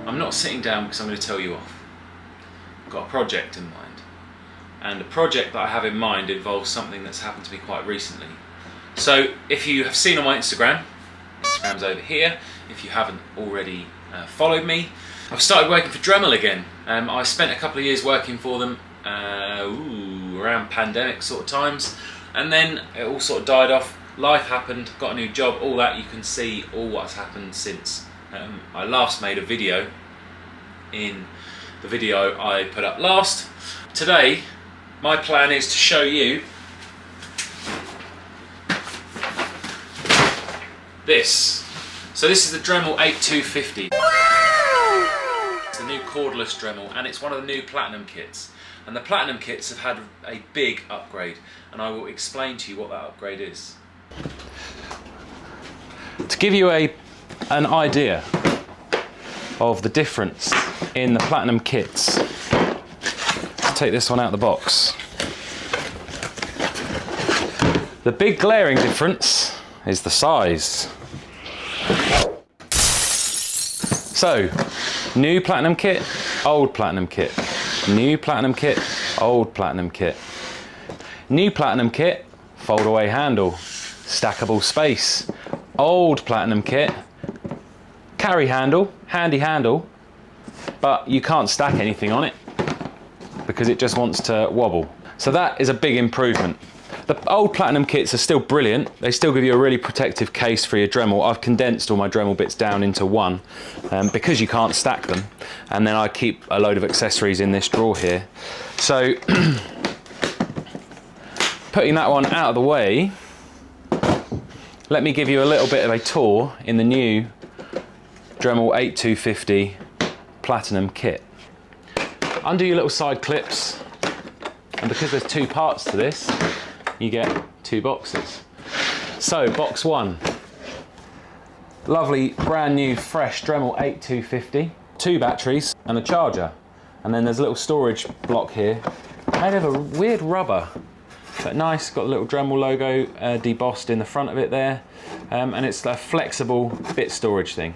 I'm not sitting down because I'm going to tell you off. I've got a project in mind, and the project that I have in mind involves something that's happened to me quite recently. So if you have seen on my Instagram's over here. If you haven't already followed me, I've started working for Dremel again. I spent a couple of years working for them around pandemic sort of times, and then it all sort of died off. Life happened, got a new job, all that. You can see all what's happened since I last made a video in the video I put up last. Today my plan is to show you this. So this is the Dremel 8250. It's a new cordless Dremel, and it's one of the new Platinum kits. And the Platinum kits have had a big upgrade, and I will explain to you what that upgrade is. To give you an idea of the difference in the Platinum kits, let's take this one out of the box. The big glaring difference is the size. So, new Platinum kit, old Platinum kit. New Platinum kit, old Platinum kit. New Platinum kit, fold away handle, stackable space. Old Platinum kit, carry handle, handy handle, but you can't stack anything on it because it just wants to wobble. So that is a big improvement. The old Platinum kits are still brilliant. They still give you a really protective case for your Dremel. I've condensed all my Dremel bits down into one because you can't stack them. And then I keep a load of accessories in this drawer here. So putting that one out of the way, let me give you a little bit of a tour in the new Dremel 8250 Platinum kit. Undo your little side clips, and because there's two parts to this, you get two boxes. So box one, lovely brand new fresh Dremel 8250, two batteries and a charger, and then there's a little storage block here made of a weird rubber, but nice, got a little Dremel logo debossed in the front of it there, and it's a flexible bit storage thing.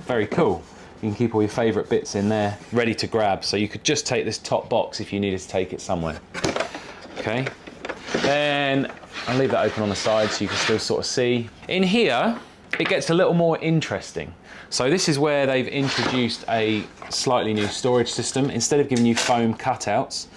Very cool. You can keep all your favourite bits in there ready to grab, so you could just take this top box if you needed to take it somewhere. Okay. Then I'll leave that open on the side so you can still sort of see. In here, it gets a little more interesting. So this is where they've introduced a slightly new storage system. Instead of giving you foam cutouts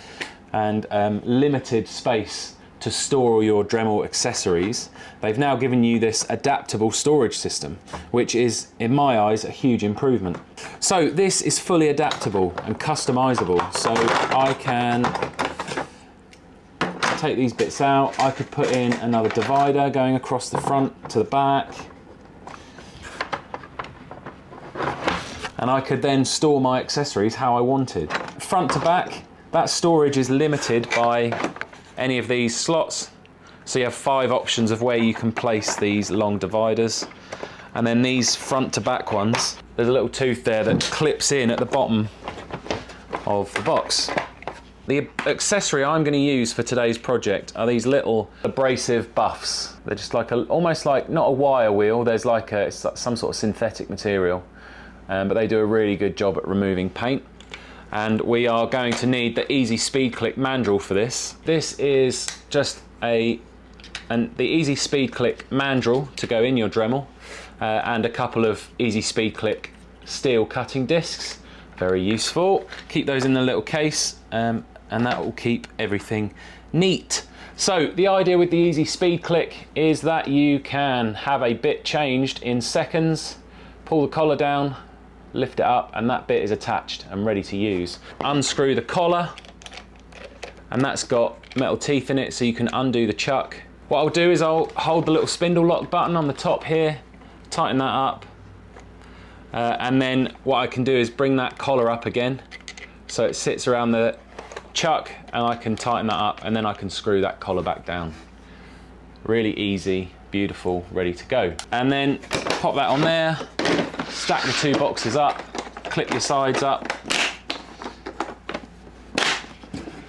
and limited space to store all your Dremel accessories, they've now given you this adaptable storage system, which is, in my eyes, a huge improvement. So this is fully adaptable and customizable. So I can take these bits out. I could put in another divider going across the front to the back, and I could then store my accessories how I wanted. Front to back, that storage is limited by any of these slots, so you have 5 options of where you can place these long dividers. And then these front to back ones, there's a little tooth there that clips in at the bottom of the box. The accessory I'm going to use for today's project are these little abrasive buffs. They're just like almost like, not a wire wheel, there's like it's some sort of synthetic material, but they do a really good job at removing paint. And we are going to need the Easy Speed Click mandrel for this. This is just the Easy Speed Click mandrel to go in your Dremel, and a couple of Easy Speed Click steel cutting discs. Very useful. Keep those in the little case, and that will keep everything neat. So the idea with the Easy Speed Click is that you can have a bit changed in seconds, pull the collar down, lift it up, and that bit is attached and ready to use. Unscrew the collar, and that's got metal teeth in it, so you can undo the chuck. What I'll do is I'll hold the little spindle lock button on the top here, tighten that up, and then what I can do is bring that collar up again so it sits around the chuck, and I can tighten that up, and then I can screw that collar back down. Really easy, beautiful, ready to go. And then pop that on there, stack the two boxes up, clip your sides up,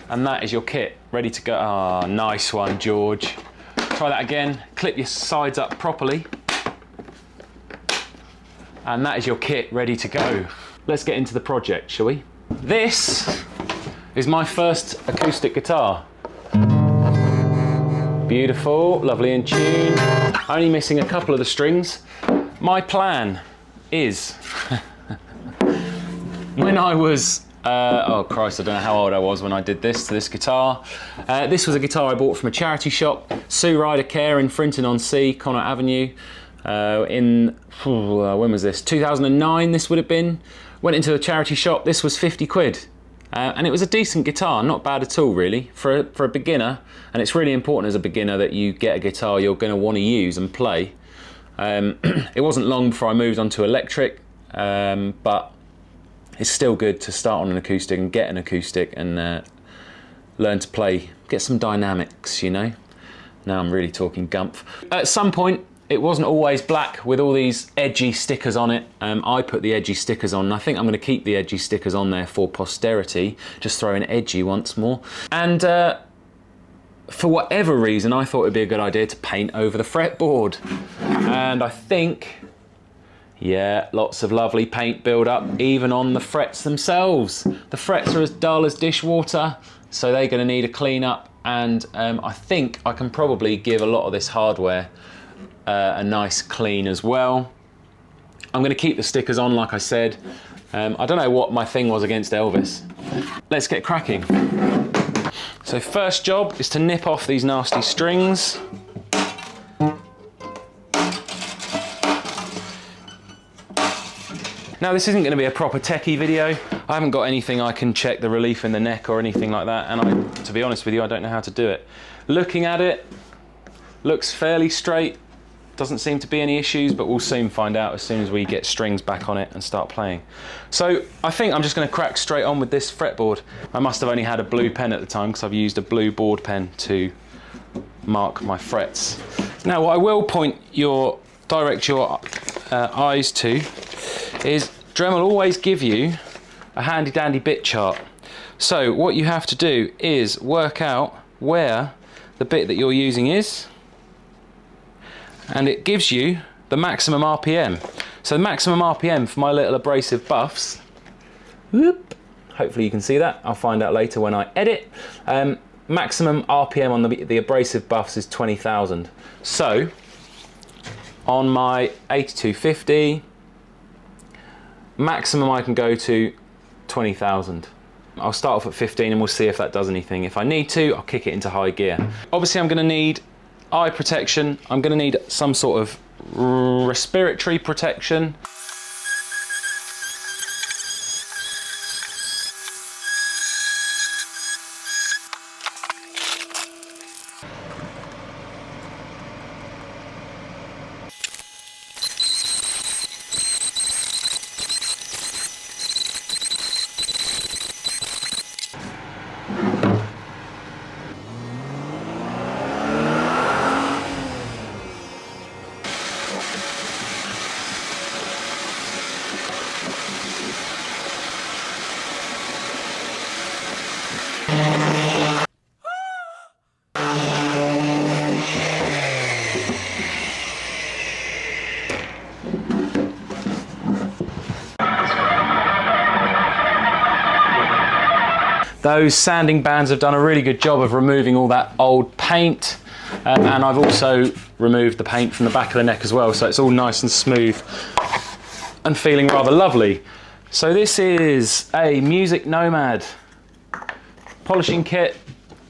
and that is your kit ready to go. Ah, nice one, George. Try that again. Clip your sides up properly, and that is your kit ready to go. let's get into the project, shall we? This is my first acoustic guitar. Beautiful, lovely in tune, only missing a couple of the strings. My plan is, when I was, oh Christ, I don't know how old I was when I did this to this guitar. This was a guitar I bought from a charity shop, Sue Ryder Care in Frinton-on-Sea, Connaught Avenue, when was this? 2009 this would have been. Went into a charity shop, this was 50 quid. And it was a decent guitar, not bad at all really, for a beginner. And it's really important as a beginner that you get a guitar you're going to want to use and play. It wasn't long before I moved on to electric, but it's still good to start on an acoustic and get an acoustic and learn to play, get some dynamics, you know. Now I'm really talking gumph. At some point, it wasn't always black with all these edgy stickers on it. I put the edgy stickers on, and I think I'm going to keep the edgy stickers on there for posterity, just throw in edgy once more. And for whatever reason, I thought it'd be a good idea to paint over the fretboard. And I think, yeah, lots of lovely paint build up, even on the frets themselves. The frets are as dull as dishwater, so they're going to need a clean up. And I think I can probably give a lot of this hardware a nice clean as well. I'm going to keep the stickers on, like I said. I don't know what my thing was against Elvis. Let's get cracking. So first job is to nip off these nasty strings. Now this isn't going to be a proper techie video. I haven't got anything I can check the relief in the neck or anything like that, and to be honest with you, I don't know how to do it. Looking at it, looks fairly straight. Doesn't seem to be any issues, but we'll soon find out as soon as we get strings back on it and start playing. So I think I'm just going to crack straight on with this fretboard. I must have only had a blue pen at the time because I've used a blue board pen to mark my frets. Now what I will direct your eyes to is Dremel always give you a handy dandy bit chart. So what you have to do is work out where the bit that you're using is, and it gives you the maximum RPM. So the maximum RPM for my little abrasive buffs, whoop, hopefully you can see that, I'll find out later when I edit. Maximum RPM on the abrasive buffs is 20,000. So on my 8250, maximum I can go to 20,000. I'll start off at 15 and we'll see if that does anything. If I need to, I'll kick it into high gear. Obviously I'm going to need eye protection. I'm going to need some sort of respiratory protection. Those sanding bands have done a really good job of removing all that old paint, and I've also removed the paint from the back of the neck as well, so it's all nice and smooth and feeling rather lovely. So this is a Music Nomad polishing kit.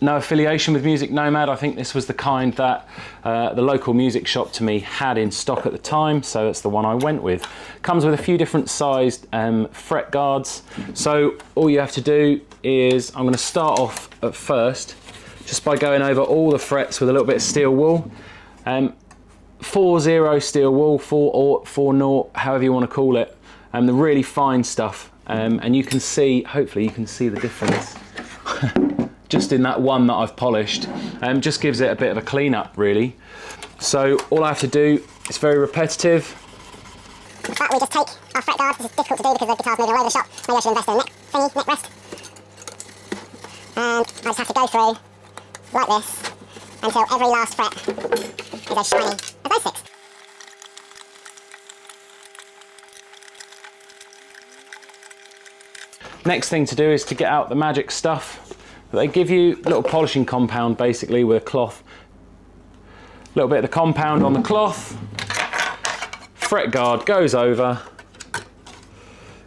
No affiliation with Music Nomad. I think this was the kind that the local music shop to me had in stock at the time, so it's the one I went with. Comes with a few different sized fret guards. So all you have to do is, I'm going to start off at first just by going over all the frets with a little bit of steel wool. 4-0 steel wool, 4-0, however you want to call it. The really fine stuff. And you can see, hopefully you can see the difference. Just in that one that I've polished, just gives it a bit of a clean up really. So all I have to do, it's very repetitive. But we just take our fret guard. This is difficult to do because the guitar's moving all over the shop. Maybe I should invest in a neck thingy, neck rest. And I just have to go through like this until every last fret is as shiny as those six. Next thing to do is to get out the magic stuff that they give you, a little polishing compound basically with a cloth. A little bit of the compound on the cloth, fret guard goes over.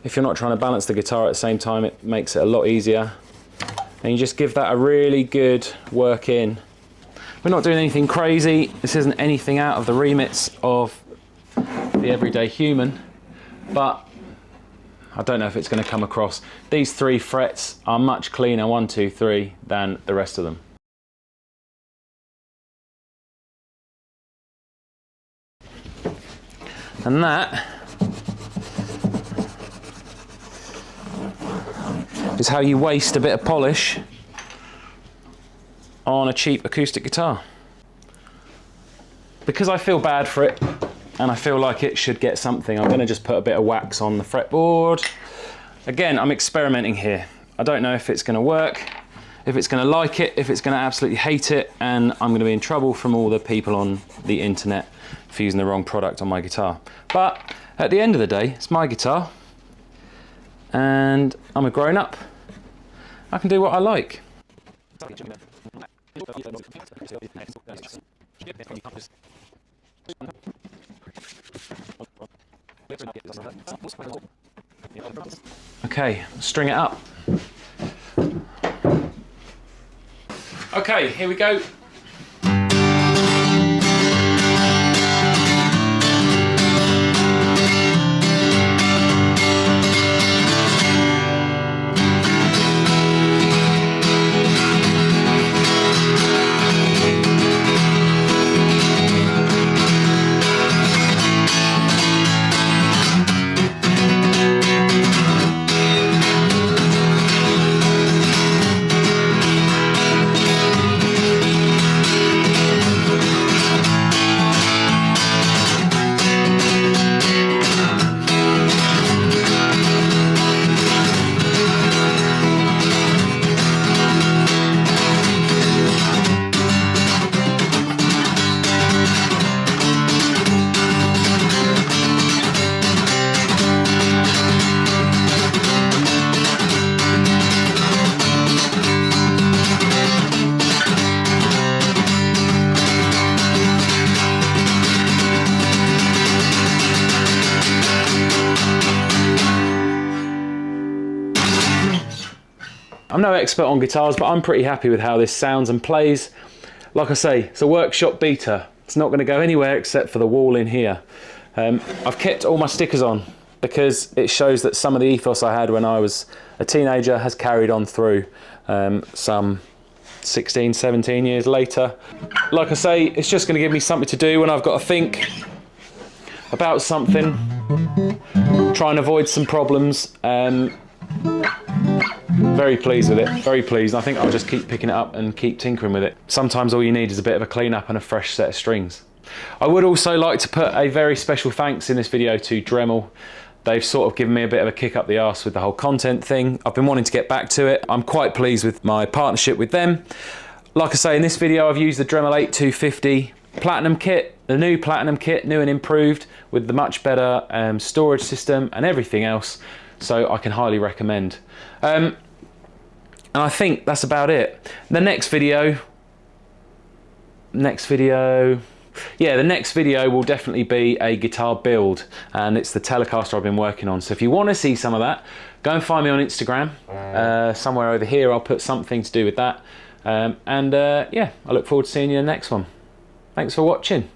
If you're not trying to balance the guitar at the same time, it makes it a lot easier. And you just give that a really good work in. We're not doing anything crazy. This isn't anything out of the remits of the everyday human, but I don't know if it's going to come across. These 3 frets are much cleaner, 1, 2, 3, than the rest of them. And that is how you waste a bit of polish on a cheap acoustic guitar. Because I feel bad for it, and I feel like it should get something, I'm going to just put a bit of wax on the fretboard. Again, I'm experimenting here. I don't know if it's going to work, if it's going to like it, if it's going to absolutely hate it, and I'm going to be in trouble from all the people on the internet for using the wrong product on my guitar. But at the end of the day, it's my guitar, and I'm a grown-up. I can do what I like. Okay, string it up. Okay, here we go. I'm no expert on guitars, but I'm pretty happy with how this sounds and plays. Like I say, it's a workshop beta. It's not going to go anywhere except for the wall in here. I've kept all my stickers on because it shows that some of the ethos I had when I was a teenager has carried on through some 16, 17 years later. Like I say, it's just going to give me something to do when I've got to think about something, try and avoid some problems. Very pleased with it, very pleased. I think I'll just keep picking it up and keep tinkering with it. Sometimes all you need is a bit of a clean up and a fresh set of strings. I would also like to put a very special thanks in this video to Dremel. They've sort of given me a bit of a kick up the arse with the whole content thing. I've been wanting to get back to it. I'm quite pleased with my partnership with them. Like I say, in this video I've used the Dremel 8250 Platinum kit, the new Platinum kit, new and improved, with the much better storage system and everything else. So I can highly recommend. And I think that's about it. The next video will definitely be a guitar build, and it's the Telecaster I've been working on. So if you want to see some of that, go and find me on Instagram. Somewhere over here I'll put something to do with that. Yeah, I look forward to seeing you in the next one. Thanks for watching.